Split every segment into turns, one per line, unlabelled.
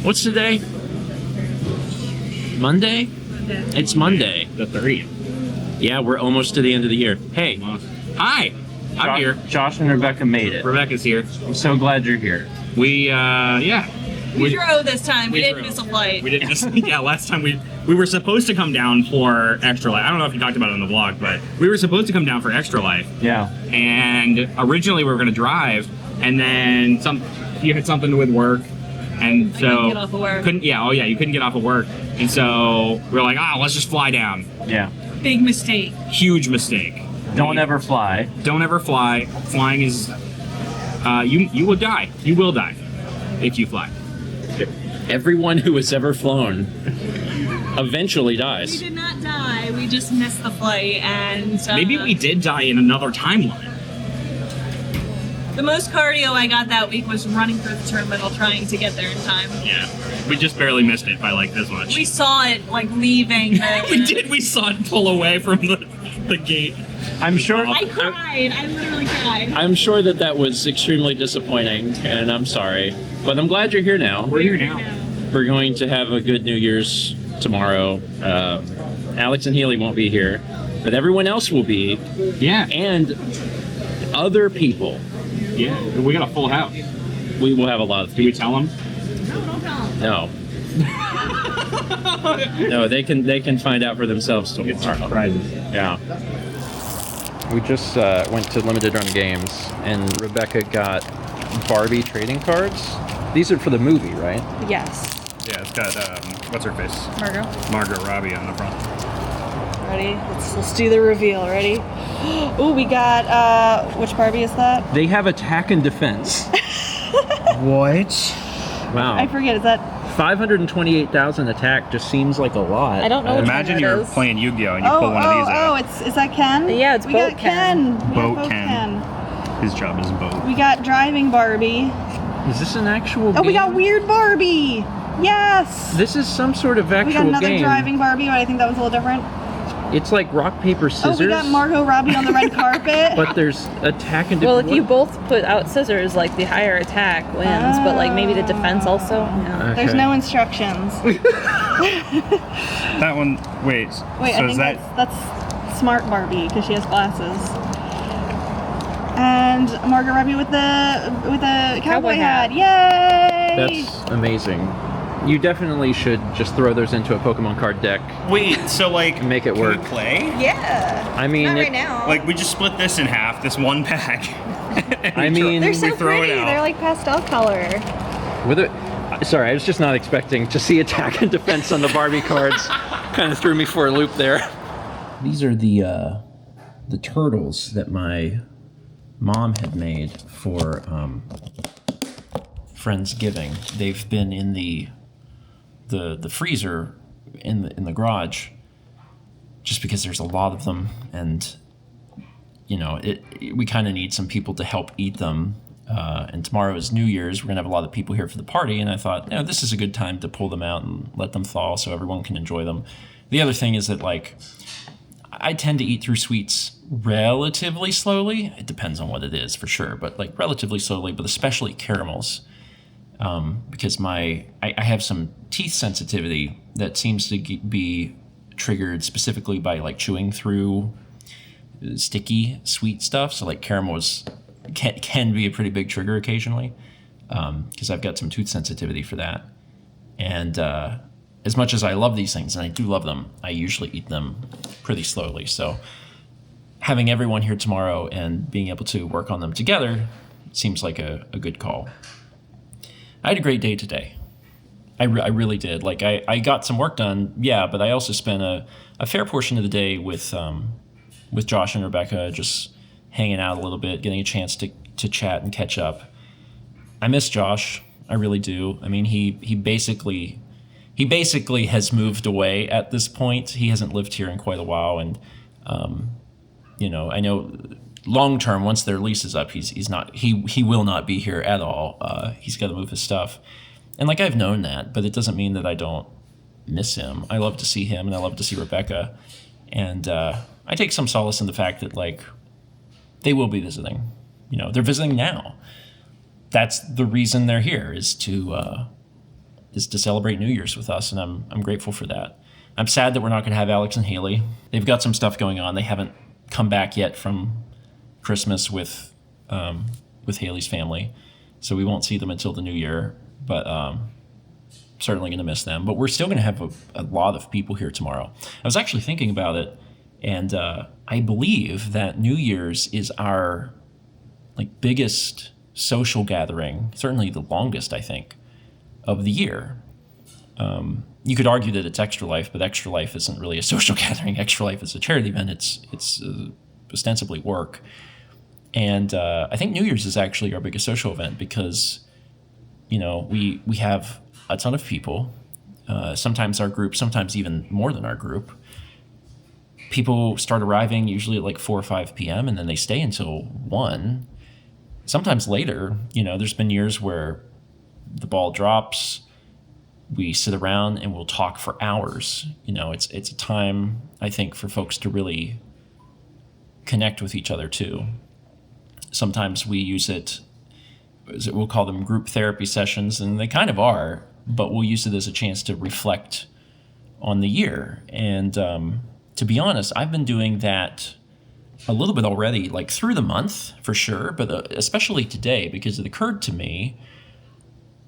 What's today? Monday? It's Monday.
The 30th.
Yeah, we're almost to the end of the year. Hey, hi. I'm here.
Josh and Rebecca made it.
Rebecca's here.
I'm so glad you're here.
We
drove this time. We didn't
drove.
miss a flight.
We didn't just last time we were supposed to come down for Extra Life. I don't know if you talked about it in the vlog, but we were supposed to come down for Extra Life.
Yeah.
And originally we were gonna drive, and then you had something with work, and so
couldn't get off of work.
You couldn't get off of work, and so we were like, let's just fly down.
Yeah.
Big mistake.
Huge mistake.
Don't ever fly.
Don't ever fly. Flying is you will die. You will die if you fly.
Everyone who has ever flown eventually
We
dies.
did not die. We just missed the flight, and
Maybe we did die in another timeline.
The most cardio I got that week was running through the terminal trying to get there in time.
Yeah. We just barely missed it by like this much.
We saw it leaving.
We did. We saw it pull away from the gate.
I'm sure.
I cried. I literally cried.
I'm sure that was extremely disappointing, and I'm sorry. But I'm glad you're here now.
We're here now.
We're going to have a good New Year's tomorrow. Alex and Healy won't be here, but everyone else will be,
Yeah.
and other people.
Yeah. We got a full house.
We will have a lot of
Do we
people.
tell them?
No, don't tell him.
No. No, they can find out for themselves tomorrow.
Prizes.
Yeah. We just went to Limited Run Games, and Rebecca got Barbie trading cards. These are for the movie, right?
Yes.
Yeah, it's got what's her face? Margot Robbie on the front.
Ready? Let's do the reveal. Ready? Oh, we got which Barbie is that?
They have attack and defense.
What?
Wow.
I forget. Is that?
528,000 attack just seems like a lot.
I don't know. Which
Imagine
one that
you're
is.
playing Yu-Gi-Oh and you pull one of these out.
Is that Ken?
Yeah, it's
we
Boat
got Ken.
Ken.
We
Boat
got
Ken. His job is boat.
We got driving Barbie.
Is this an actual
Oh,
game?
we got weird Barbie. Yes.
This is some sort of actual
We got another
game.
driving Barbie, but I think that was a little different.
It's like rock, paper, scissors.
Oh, we got Margot Robbie on the red carpet.
But there's attack and
Well,
defense.
if you both put out scissors, like the higher attack wins, but like maybe the defense also. Yeah.
There's no instructions.
That one. Wait.
Wait,
so
I
is
think
that?
that's Smart Barbie because she has glasses. And Margot Robbie with the cowboy hat. Yay!
That's amazing. You definitely should just throw those into a Pokemon card deck.
Wait. So like.
Make it
can
work.
we play?
Yeah.
I mean,
Not
it-
right now.
Like we just split this in half. This one pack. And
I
we throw-
mean-
they're
we
so
throw
pretty.
It out.
They're like pastel color.
with it. Sorry, I was just not expecting to see attack and defense on the Barbie cards. Kind of threw me for a loop there. These are the turtles that my mom had made for Friendsgiving. They've been in the freezer in the garage just because there's a lot of them, and we kind of need some people to help eat them. And tomorrow is New Year's. We're gonna have a lot of people here for the party, and I thought, this is a good time to pull them out and let them thaw so everyone can enjoy them. The other thing is that I tend to eat through sweets relatively slowly. It depends on what it is for sure, but relatively slowly, but especially caramels. Because I have some teeth sensitivity that seems to be triggered specifically by chewing through sticky sweet stuff. So caramels can be a pretty big trigger occasionally, because I've got some tooth sensitivity for that. And as much as I love these things, and I do love them, I usually eat them pretty slowly. So having everyone here tomorrow and being able to work on them together seems like a good call. I had a great day today. I really did. I got some work done, yeah, but I also spent a fair portion of the day with Josh and Rebecca, just hanging out a little bit, getting a chance to chat and catch up. I miss Josh. I really do. I mean, he basically has moved away at this point. He hasn't lived here in quite a while, and I know long term, once their lease is up, he will not be here at all. He's got to move his stuff, and I've known that, but it doesn't mean that I don't miss him. I love to see him, and I love to see Rebecca, and I take some solace in the fact that they will be visiting. They're visiting now. That's the reason they're here, is to is to celebrate New Year's with us, and I'm grateful for that. I'm sad that we're not going to have Alex and Haley. They've got some stuff going on. They haven't come back yet from Christmas with Haley's family, so we won't see them until the new year. But certainly going to miss them. But we're still going to have a lot of people here tomorrow. I was actually thinking about it, and I believe that New Year's is our biggest social gathering, certainly the longest, I think, of the year. You could argue that it's Extra Life, but Extra Life isn't really a social gathering. Extra Life is a charity event. It's ostensibly work. And I think New Year's is actually our biggest social event because, we have a ton of people, sometimes our group, sometimes even more than our group. People start arriving usually at 4 or 5 p.m. and then they stay until 1. Sometimes later, there's been years where the ball drops, we sit around and we'll talk for hours. It's a time, I think, for folks to really connect with each other too. Sometimes we use it, we'll call them group therapy sessions, and they kind of are, but we'll use it as a chance to reflect on the year. And to be honest, I've been doing that a little bit already, through the month for sure, but especially today, because it occurred to me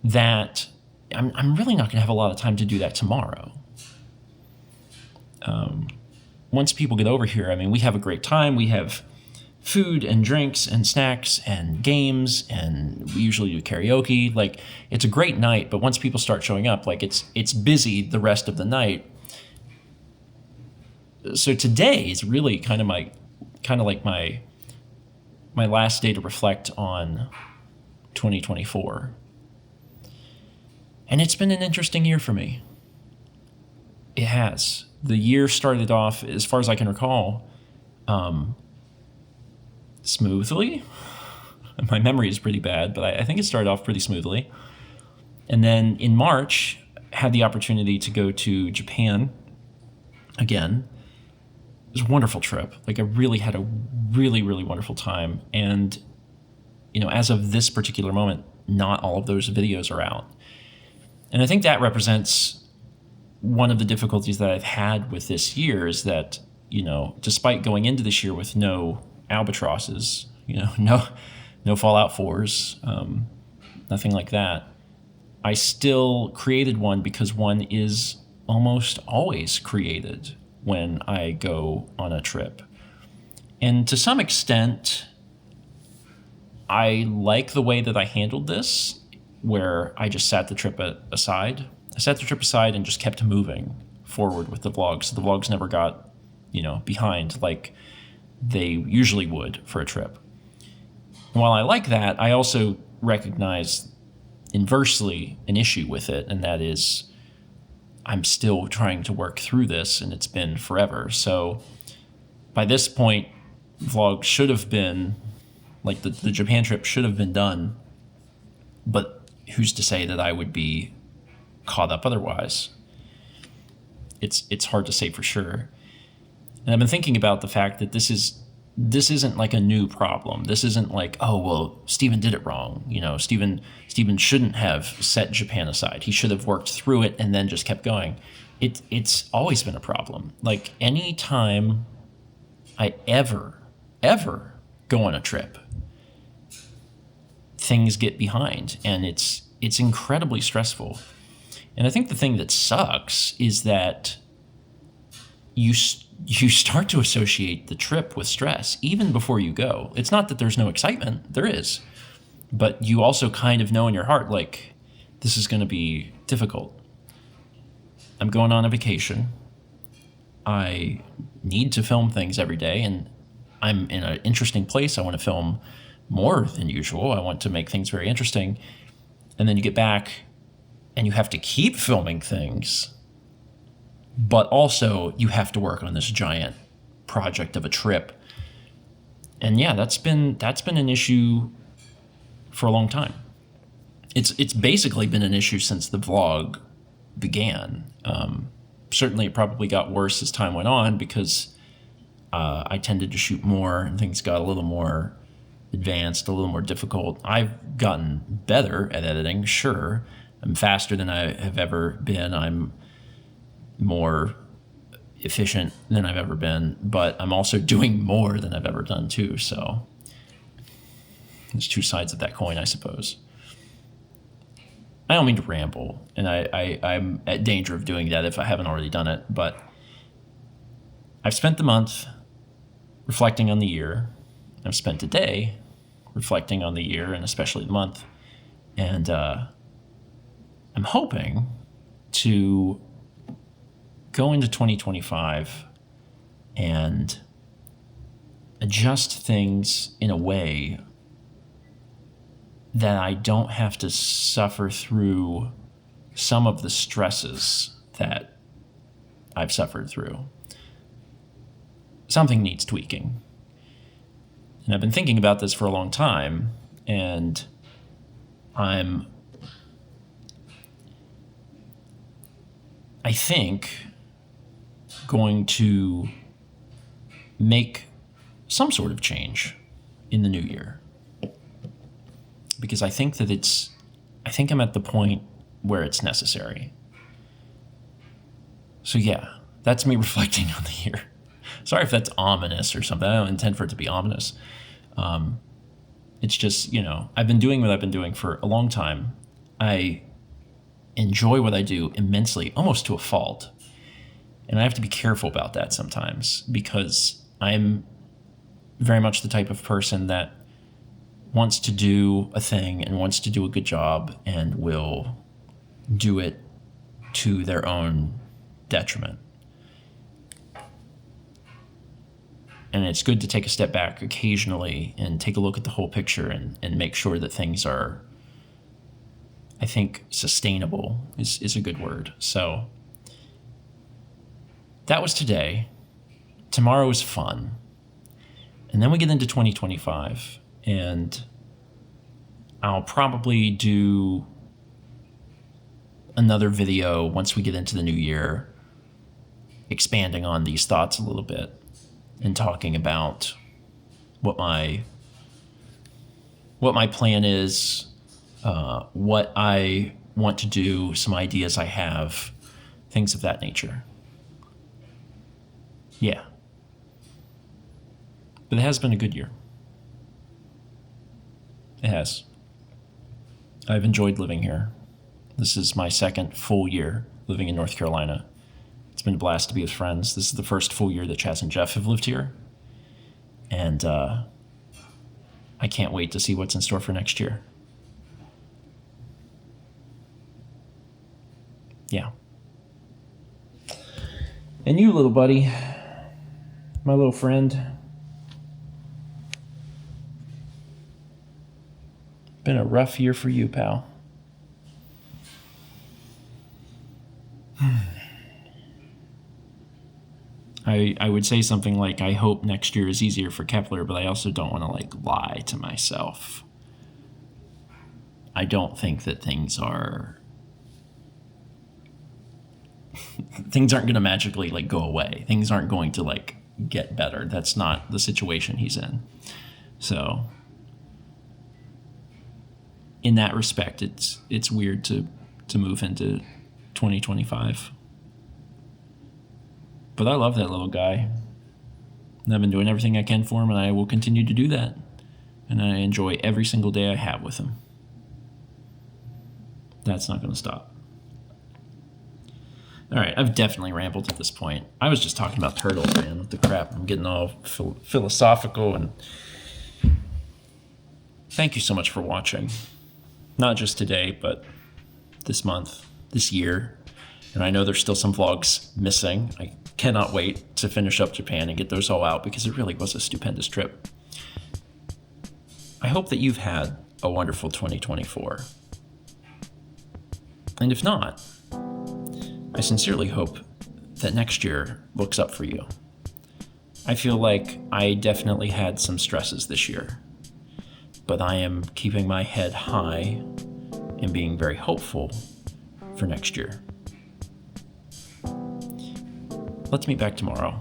that I'm really not going to have a lot of time to do that tomorrow. Once people get over here, we have a great time. We have food and drinks and snacks and games, and we usually do karaoke. It's a great night, but once people start showing up, it's busy the rest of the night. So today is really kind of my last day to reflect on 2024. And it's been an interesting year for me. It has. The year started off, as far as I can recall, smoothly. My memory is pretty bad, but I think it started off pretty smoothly. And then in March, had the opportunity to go to Japan again. It was a wonderful trip. I really had a really, really wonderful time. And, as of this particular moment, not all of those videos are out. And I think that represents one of the difficulties that I've had with this year is that, despite going into this year with no albatrosses, no Fallout 4s, nothing like that, I still created one because one is almost always created when I go on a trip. And to some extent, I like the way that I handled this, where I just sat the trip aside. I set the trip aside and just kept moving forward with the vlogs. So the vlogs never got, behind like they usually would for a trip. And while I like that, I also recognize inversely an issue with it, and that is I'm still trying to work through this, and it's been forever. So by this point, vlog should have been, like the Japan trip should have been done, but who's to say that I would be caught up otherwise? It's hard to say for sure. And I've been thinking about the fact that this isn't like a new problem. This isn't like, oh, well, Steven did it wrong. Steven shouldn't have set Japan aside. He should have worked through it and then just kept going. It's always been a problem. Like any time I ever go on a trip, things get behind, and it's incredibly stressful. And I think the thing that sucks is that you start to associate the trip with stress even before you go. It's not that there's no excitement, there is, but you also kind of know in your heart, like, this is going to be difficult. I'm going on a vacation. I need to film things every day, and I'm in an interesting place. I want to film more than usual. I want to make things very interesting. And then you get back and you have to keep filming things, but also you have to work on this giant project of a trip. And yeah, that's been an issue for a long time. It's basically been an issue since the vlog began. Certainly it probably got worse as time went on because I tended to shoot more and things got a little more advanced, a little more difficult. I've gotten better at editing, sure, I'm faster than I have ever been. I'm more efficient than I've ever been, but I'm also doing more than I've ever done too. So there's two sides of that coin, I suppose. I don't mean to ramble, and I'm at danger of doing that if I haven't already done it, but I've spent the month reflecting on the year. I've spent a day reflecting on the year, and especially the month. And I'm hoping to go into 2025 and adjust things in a way that I don't have to suffer through some of the stresses that I've suffered through. Something needs tweaking. And I've been thinking about this for a long time, and I think, going to make some sort of change in the new year. Because I think I'm at the point where it's necessary. So yeah, that's me reflecting on the year. Sorry if that's ominous or something. I don't intend for it to be ominous. It's just, I've been doing what I've been doing for a long time. I enjoy what I do immensely, almost to a fault. And I have to be careful about that sometimes, because I'm very much the type of person that wants to do a thing and wants to do a good job and will do it to their own detriment. And it's good to take a step back occasionally and take a look at the whole picture and make sure that things are, I think, sustainable is a good word. So that was today. Tomorrow is fun. And then we get into 2025, and I'll probably do another video once we get into the new year, expanding on these thoughts a little bit and talking about what my plan is, what I want to do, some ideas I have, things of that nature. Yeah. But it has been a good year. It has. I've enjoyed living here. This is my second full year living in North Carolina. It's been a blast to be with friends. This is the first full year that Chaz and Jeff have lived here. And I can't wait to see what's in store for next year. Yeah. And you, little buddy, my little friend, been a rough year for you, pal. I would say something like, I hope next year is easier for Kepler, but I also don't want to lie to myself. I don't think that things aren't going to magically go away. Things aren't going to get better. That's not the situation he's in. So in that respect, it's weird to move into 2025. But I love that little guy. And I've been doing everything I can for him, and I will continue to do that. And I enjoy every single day I have with him. That's not going to stop. All right, I've definitely rambled at this point. I was just talking about turtles, man. What the crap? I'm getting all philosophical. And thank you so much for watching. Not just today, but this month, this year. And I know there's still some vlogs missing. I cannot wait to finish up Japan and get those all out, because it really was a stupendous trip. I hope that you've had a wonderful 2024. And if not, I sincerely hope that next year looks up for you. I feel like I definitely had some stresses this year, but I am keeping my head high and being very hopeful for next year. Let's meet back tomorrow.